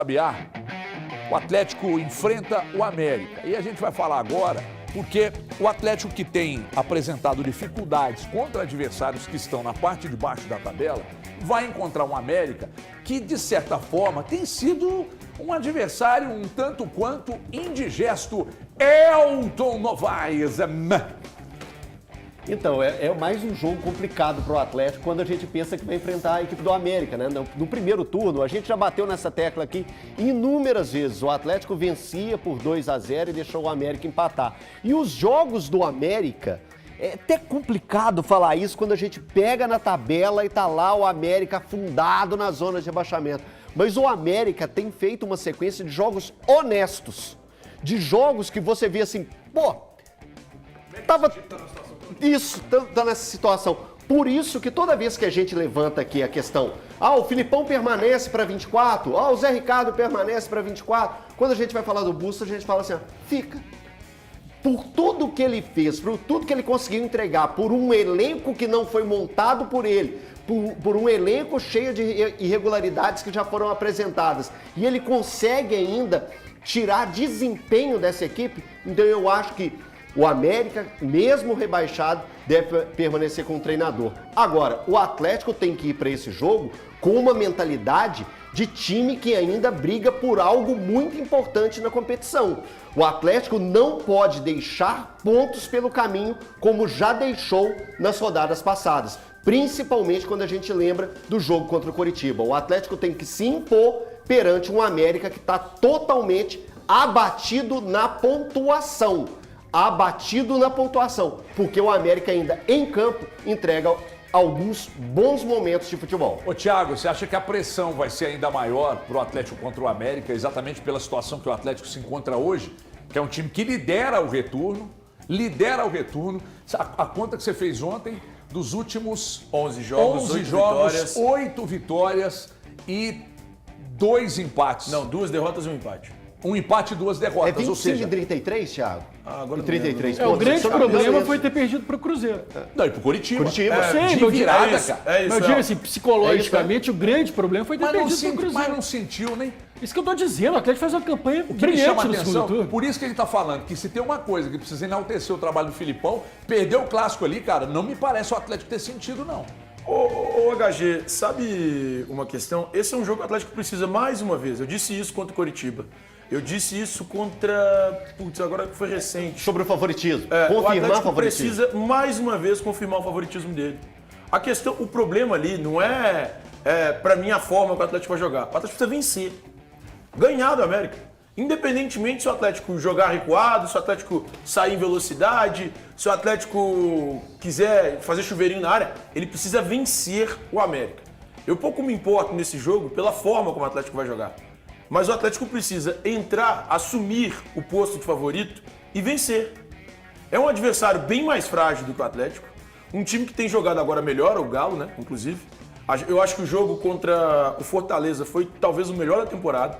Sabiá, o Atlético enfrenta o América. E a gente vai falar agora porque o Atlético, que tem apresentado dificuldades contra adversários que estão na parte de baixo da tabela, vai encontrar um América que, de certa forma, tem sido um adversário um tanto quanto indigesto. Elton Novaes. Então, é mais um jogo complicado para o Atlético quando a gente pensa que vai enfrentar a equipe do América, né? No primeiro turno, a gente já bateu nessa tecla aqui inúmeras vezes. O Atlético vencia por 2-0 e deixou o América empatar. E os jogos do América, é até complicado falar isso quando a gente pega na tabela e tá lá o América afundado na zona de rebaixamento. Mas o América tem feito uma sequência de jogos honestos. De jogos que você vê assim, pô, tava... Isso, tá nessa situação. Por isso que toda vez que a gente levanta aqui a questão, o Filipão permanece para 24, o Zé Ricardo permanece para 24, quando a gente vai falar do Busto, a gente fala assim, fica. Por tudo que ele fez, por tudo que ele conseguiu entregar, por um elenco que não foi montado por ele, por um elenco cheio de irregularidades que já foram apresentadas, e ele consegue ainda tirar desempenho dessa equipe, então eu acho que o América, mesmo rebaixado, deve permanecer com o treinador. Agora, o Atlético tem que ir para esse jogo com uma mentalidade de time que ainda briga por algo muito importante na competição. O Atlético não pode deixar pontos pelo caminho, como já deixou nas rodadas passadas. Principalmente quando a gente lembra do jogo contra o Coritiba. O Atlético tem que se impor perante um América que está totalmente abatido na pontuação. Porque o América ainda em campo entrega alguns bons momentos de futebol. Ô Thiago, você acha que a pressão vai ser ainda maior para o Atlético contra o América, exatamente pela situação que o Atlético se encontra hoje, que é um time que lidera o retorno, a conta que você fez ontem, dos últimos 11 jogos, 8 vitórias e 2 empates. Não, 2 derrotas e 1 empate. Um empate e 2 derrotas, É 25 ou seja... e 33, Thiago? Agora e 33 o grande problema foi ter perdido para o Cruzeiro. Não, e pro Curitiba. De virada, cara. Mas eu digo assim, psicologicamente, o grande problema foi ter perdido para o Cruzeiro. Mas não sentiu, nem... Isso que eu tô dizendo, o Atlético faz uma campanha O que me chama brilhante a no segundo atenção, turno. por isso que ele tá falando, que se tem uma coisa que precisa enaltecer o trabalho do Filipão, perder o clássico ali, cara, não me parece o Atlético ter sentido, não. Ô HG, sabe uma questão? Esse é um jogo que o Atlético precisa mais uma vez. Eu disse isso contra o Coritiba. Eu disse isso contra... Putz, agora que foi recente. Sobre o favoritismo. O Atlético precisa mais uma vez confirmar o favoritismo dele. A questão, o problema ali não é para mim a forma que o Atlético vai jogar. O Atlético precisa vencer. Ganhar do América. Independentemente se o Atlético jogar recuado, se o Atlético sair em velocidade, se o Atlético quiser fazer chuveirinho na área, ele precisa vencer o América. Eu pouco me importo nesse jogo pela forma como o Atlético vai jogar. Mas o Atlético precisa entrar, assumir o posto de favorito e vencer. É um adversário bem mais frágil do que o Atlético. Um time que tem jogado agora melhor, o Galo, né? Inclusive. Eu acho que o jogo contra o Fortaleza foi talvez o melhor da temporada.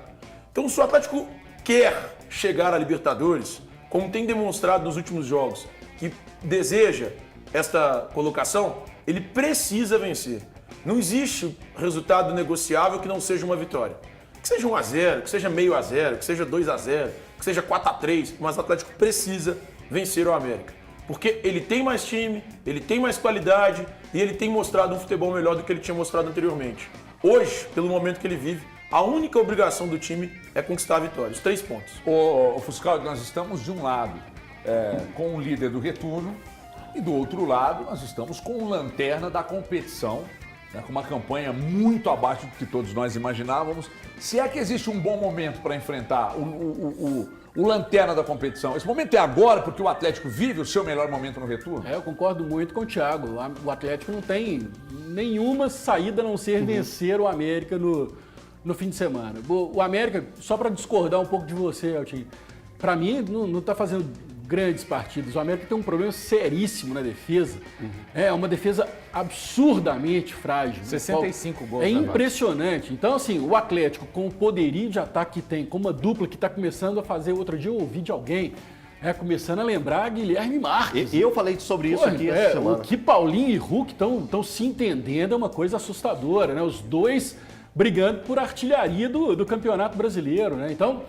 Então, se o Atlético quer chegar à Libertadores, como tem demonstrado nos últimos jogos, que deseja esta colocação, ele precisa vencer. Não existe resultado negociável que não seja uma vitória. Que seja 1-0, que seja meio a 0, que seja 2-0, que seja 4-3, mas o Atlético precisa vencer o América. Porque ele tem mais time, ele tem mais qualidade e ele tem mostrado um futebol melhor do que ele tinha mostrado anteriormente. Hoje, pelo momento que ele vive, a única obrigação do time é conquistar a vitória, os 3 pontos. Ô Fuscal, nós estamos de um lado com o líder do retorno e do outro lado nós estamos com o lanterna da competição, com uma campanha muito abaixo do que todos nós imaginávamos. Se é que existe um bom momento para enfrentar o lanterna da competição, esse momento é agora, porque o Atlético vive o seu melhor momento no retorno? Eu concordo muito com o Thiago. O Atlético não tem nenhuma saída a não ser vencer o América no fim de semana. O América, só para discordar um pouco de você, Altinho, para mim não está fazendo grandes partidas. O América tem um problema seríssimo na defesa. É uma defesa absurdamente frágil. 65 gols. É impressionante. Então, assim, o Atlético, com o poderio de ataque que tem, com uma dupla que está começando a fazer, outro dia eu ouvi de alguém, começando a lembrar Guilherme Marques. Eu falei sobre isso aqui essa semana. O que Paulinho e Hulk estão se entendendo é uma coisa assustadora, né? Os dois brigando por artilharia do Campeonato Brasileiro, né? Então,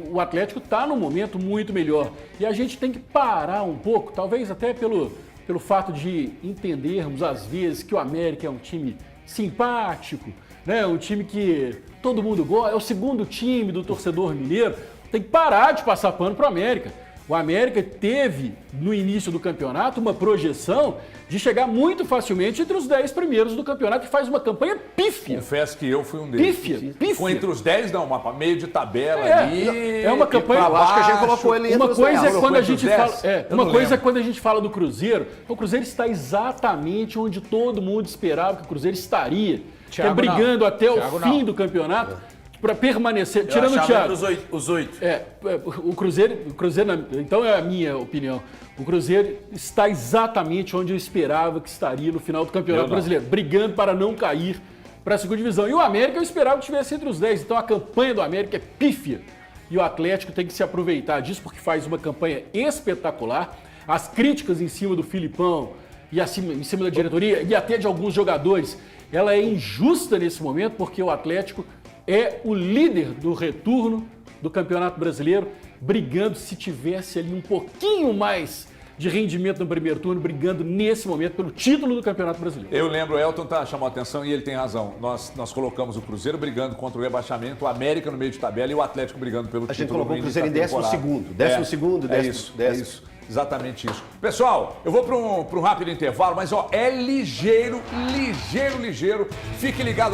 o Atlético está num momento muito melhor. E a gente tem que parar um pouco, talvez até pelo fato de entendermos, às vezes, que o América é um time simpático, né? Um time que todo mundo gosta, é o segundo time do torcedor mineiro. Tem que parar de passar pano para o América. O América teve, no início do campeonato, uma projeção de chegar muito facilmente entre os 10 primeiros do campeonato, que faz uma campanha pífia. Confesso que eu fui um deles. Pífia. Ficou entre os 10, não, mas meio de tabela ali. É uma campanha. Eu acho que a gente colocou ele entre Uma os coisa 10. é quando a gente fala. Uma coisa é lembro. quando a gente fala do Cruzeiro. O Cruzeiro está exatamente onde todo mundo esperava que o Cruzeiro estaria. Que é Thiago, brigando não. até o Thiago, fim não. do campeonato para permanecer. Eu Tirando o achava Thiago. entre os 8. O Cruzeiro, então é a minha opinião. O Cruzeiro está exatamente onde eu esperava que estaria no final do Campeonato Brasileiro, brigando para não cair para a segunda divisão. E o América eu esperava que estivesse entre os 10. Então a campanha do América é pífia. E o Atlético tem que se aproveitar disso porque faz uma campanha espetacular. As críticas em cima do Filipão e em cima da diretoria e até de alguns jogadores, ela é injusta nesse momento porque o Atlético é o líder do retorno do Campeonato Brasileiro, brigando, se tivesse ali um pouquinho mais de rendimento no primeiro turno, brigando nesse momento pelo título do Campeonato Brasileiro. Eu lembro, o Elton chamou a atenção e ele tem razão. Nós colocamos o Cruzeiro brigando contra o rebaixamento, o América no meio de tabela e o Atlético brigando pelo título. A gente colocou o no Cruzeiro em início da 12º. temporada. 12º, É isso. Exatamente isso. Pessoal, eu vou para um rápido intervalo, mas é ligeiro. Fique ligado